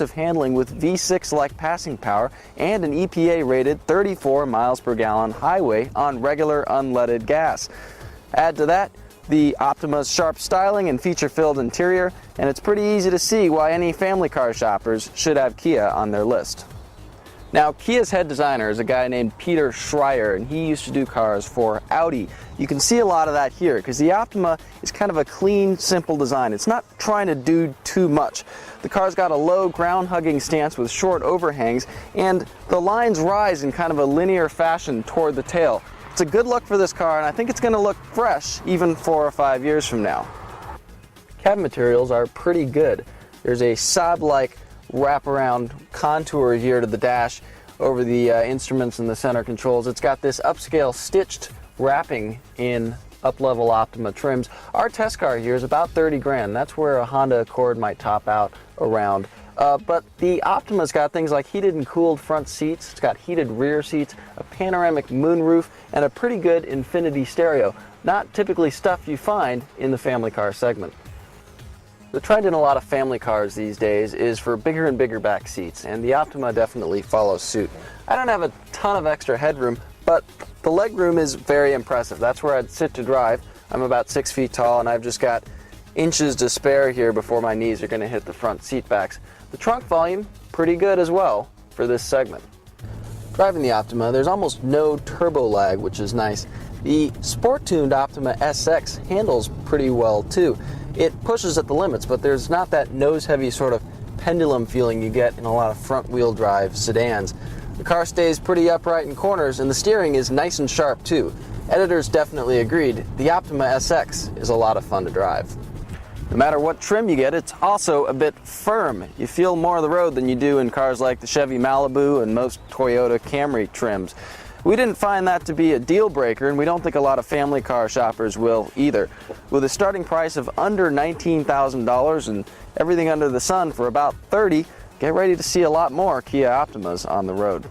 impressive handling with V6-like passing power and an EPA-rated 34 miles per gallon highway on regular unleaded gas. Add to that the Optima's sharp styling and feature-filled interior, and it's pretty easy to see why any family car shoppers should have Kia on their list. Now, Kia's head designer is a guy named Peter Schreier, and he used to do cars for Audi. You can see a lot of that here because the Optima is kind of a clean, simple design. It's not trying to do too much. The car's got a low ground-hugging stance with short overhangs, and the lines rise in kind of a linear fashion toward the tail. It's a good look for this car, and I think it's going to look fresh even 4 or 5 years from now. Cabin materials are pretty good. There's a Saab-like wraparound contour here to the dash over the instruments and the center controls. It's got this upscale stitched wrapping in up-level Optima trims. Our test car here is about 30 grand. That's where a Honda Accord might top out around. But the Optima's got things like heated and cooled front seats, it's got heated rear seats, a panoramic moonroof, and a pretty good infinity stereo. Not typically stuff you find in the family car segment. The trend in a lot of family cars these days is for bigger and bigger back seats, and the Optima definitely follows suit. I don't have a ton of extra headroom, but the legroom is very impressive. That's where I'd sit to drive. I'm about 6 feet tall, and I've just got inches to spare here before my knees are going to hit the front seat backs. The trunk volume, pretty good as well for this segment. Driving the Optima, there's almost no turbo lag, which is nice. The sport-tuned Optima SX handles pretty well too. It pushes at the limits, but there's not that nose-heavy sort of pendulum feeling you get in a lot of front-wheel drive sedans. The car stays pretty upright in corners, and the steering is nice and sharp too. Editors definitely agreed. The Optima SX is a lot of fun to drive. No matter what trim you get, it's also a bit firm. You feel more of the road than you do in cars like the Chevy Malibu and most Toyota Camry trims. We didn't find that to be a deal breaker, and we don't think a lot of family car shoppers will either. With a starting price of under $19,000 and everything under the sun for about $30,000, get ready to see a lot more Kia Optimas on the road.